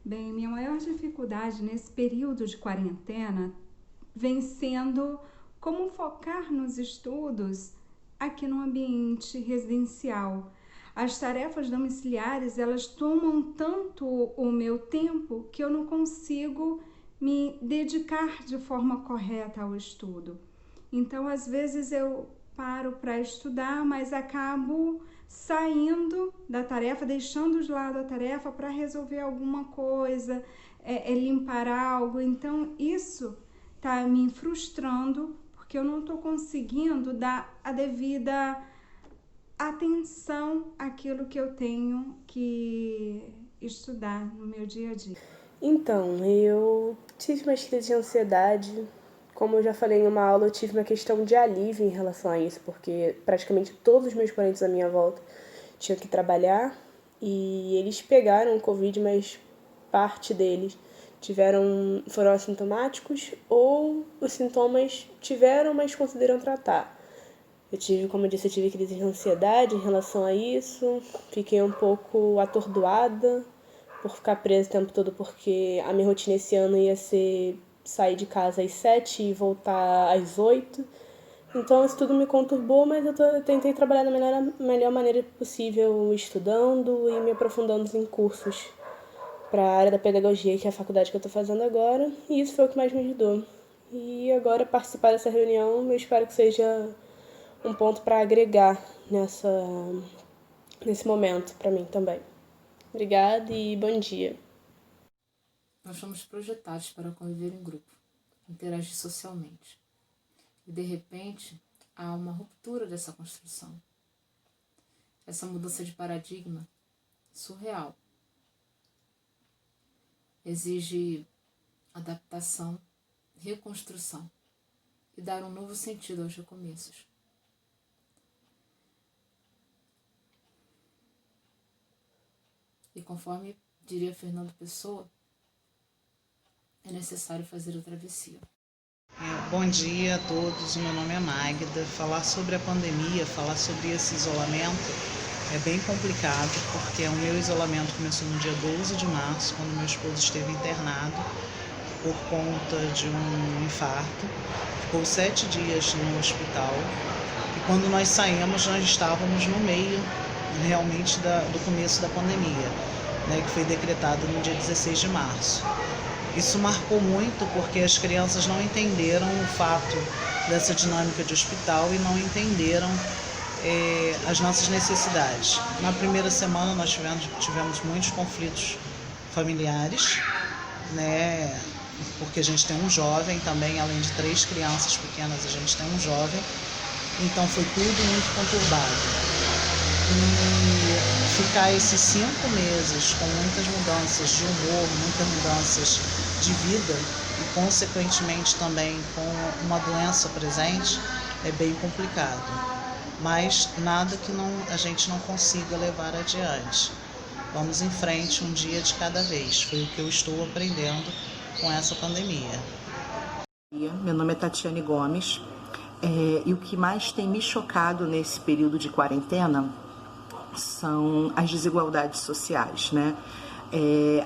Bem, minha maior dificuldade nesse período de quarentena vem sendo como focar nos estudos aqui no ambiente residencial. As tarefas domiciliares, elas tomam tanto o meu tempo que eu não consigo me dedicar de forma correta ao estudo. Então, às vezes eu paro para estudar, mas acabo saindo da tarefa, deixando de lado a tarefa para resolver alguma coisa, limpar algo. Então, isso está me frustrando porque eu não estou conseguindo dar a devida atenção àquilo que eu tenho que estudar no meu dia a dia. Então, eu tive uma crise de ansiedade. Como eu já falei em uma aula, eu tive uma questão de alívio em relação a isso, porque praticamente todos os meus parentes à minha volta tinham que trabalhar e eles pegaram o Covid, mas parte deles foram assintomáticos ou os sintomas tiveram, mas conseguiram tratar. Como eu disse, eu tive crise de ansiedade em relação a isso, fiquei um pouco atordoada por ficar presa o tempo todo, porque a minha rotina esse ano ia ser sair de casa às 7 e voltar às 8. Então isso tudo me conturbou, mas eu tentei trabalhar da melhor maneira possível, estudando e me aprofundando em cursos para a área da pedagogia, que é a faculdade que eu estou fazendo agora, e isso foi o que mais me ajudou. E agora participar dessa reunião, eu espero que seja um ponto para agregar nesse momento para mim também. Obrigada e bom dia. Nós fomos projetados para conviver em grupo, interagir socialmente. E, de repente, há uma ruptura dessa construção. Essa mudança de paradigma surreal. Exige adaptação, reconstrução e dar um novo sentido aos recomeços. E conforme diria Fernando Pessoa, é necessário fazer a travessia. Bom dia a todos, o meu nome é Magda. Falar sobre a pandemia, falar sobre esse isolamento é bem complicado, porque o meu isolamento começou no dia 12 de março, quando meu esposo esteve internado por conta de um infarto. Ficou 7 dias no hospital e quando nós saímos, nós estávamos no meio realmente do começo da pandemia, né, que foi decretado no dia 16 de março. Isso marcou muito porque as crianças não entenderam o fato dessa dinâmica de hospital e não entenderam as nossas necessidades. Na primeira semana nós tivemos muitos conflitos familiares, né? Porque a gente tem um jovem também, além de 3 crianças pequenas, a gente tem um jovem. Então foi tudo muito conturbado. E ficar esses 5 meses com muitas mudanças de humor, muitas mudanças de vida e consequentemente também com uma doença presente é bem complicado, mas nada que a gente não consiga levar adiante. Vamos em frente, um dia de cada vez, foi o que eu estou aprendendo com essa pandemia. Meu nome é Tatiane Gomes e o que mais tem me chocado nesse período de quarentena são as desigualdades sociais, né?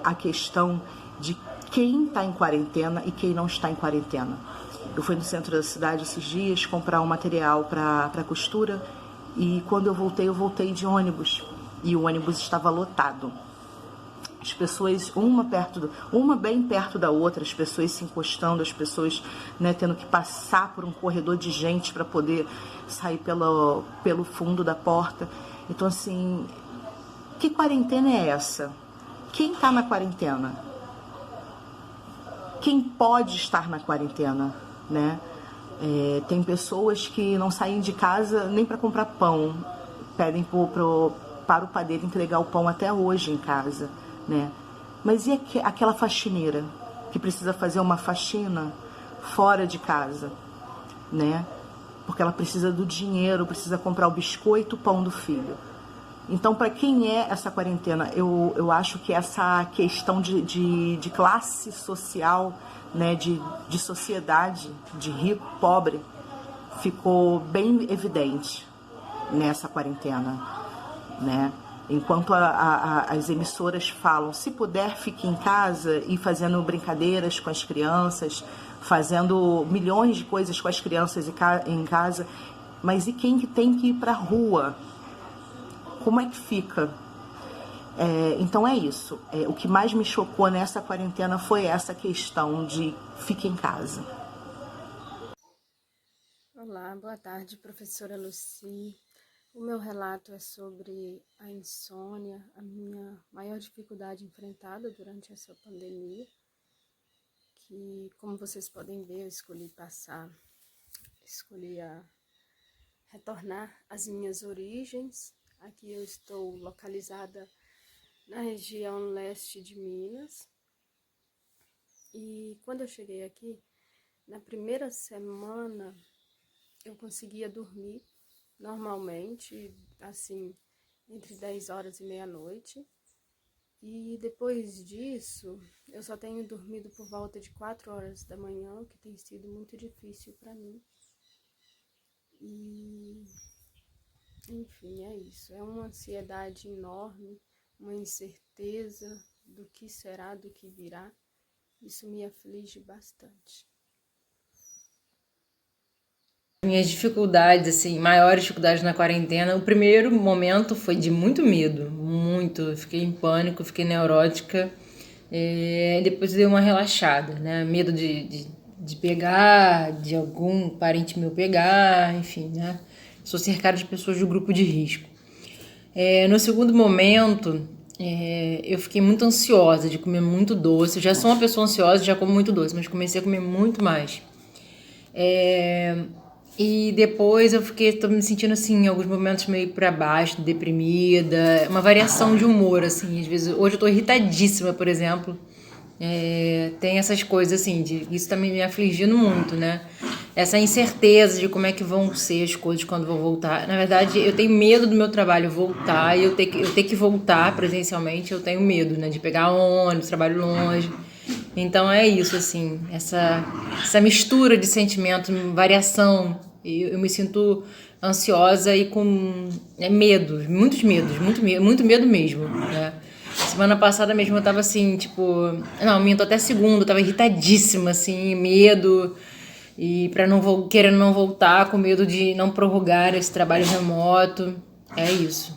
A questão de quem está em quarentena e quem não está em quarentena. Eu fui no centro da cidade esses dias comprar um material para costura e quando eu voltei de ônibus e o ônibus estava lotado. As pessoas, uma bem perto da outra, as pessoas se encostando, as pessoas, né, tendo que passar por um corredor de gente para poder sair pelo fundo da porta. Então, assim, que quarentena é essa? Quem está na quarentena? Quem pode estar na quarentena, né? Tem pessoas que não saem de casa nem para comprar pão, pedem para o padeiro entregar o pão até hoje em casa, né? Mas e aquela faxineira que precisa fazer uma faxina fora de casa, né? Porque ela precisa do dinheiro, precisa comprar o biscoito, o pão do filho. Então, para quem é essa quarentena, eu acho que essa questão de classe social, né, de sociedade, de rico, pobre, ficou bem evidente nessa quarentena, né? Enquanto as emissoras falam, se puder, fique em casa, e fazendo brincadeiras com as crianças, fazendo milhões de coisas com as crianças em casa, mas e quem que tem que ir para a rua? Como é que fica? Então é isso. O que mais me chocou nessa quarentena foi essa questão de fique em casa. Olá, boa tarde, professora Lucy. O meu relato é sobre a insônia, a minha maior dificuldade enfrentada durante essa pandemia, que, como vocês podem ver, eu escolhi retornar às minhas origens. Aqui eu estou localizada na região leste de Minas. E quando eu cheguei aqui, na primeira semana, eu conseguia dormir normalmente, assim, entre 10 horas e meia-noite. E depois disso, eu só tenho dormido por volta de 4 horas da manhã, o que tem sido muito difícil para mim. E, enfim, é isso. É uma ansiedade enorme, uma incerteza do que será, do que virá. Isso me aflige bastante. Minhas dificuldades, assim, maiores dificuldades na quarentena, o primeiro momento foi de muito medo, muito. Eu fiquei em pânico, fiquei neurótica, depois dei uma relaxada, né? Medo de pegar, de algum parente meu pegar, enfim, né? Sou cercada de pessoas do grupo de risco. No segundo momento, eu fiquei muito ansiosa de comer muito doce. Eu já sou uma pessoa ansiosa, já como muito doce, mas comecei a comer muito mais. E depois tô me sentindo assim, em alguns momentos meio pra baixo, deprimida, uma variação de humor, assim, às vezes. Hoje eu tô irritadíssima, por exemplo. Tem essas coisas assim, isso tá me afligindo muito, né? Essa incerteza de como é que vão ser as coisas quando vou voltar. Na verdade, eu tenho medo do meu trabalho voltar e eu ter que voltar presencialmente, eu tenho medo, né? De pegar ônibus, trabalho longe. Então é isso, assim, essa mistura de sentimento, variação. Eu me sinto ansiosa e com medos, muitos medos, muito medo mesmo, né? Semana passada mesmo eu tava assim, tipo... Não, minto, até segunda, eu tava irritadíssima, assim, medo. E querendo não voltar, com medo de não prorrogar esse trabalho remoto. É isso.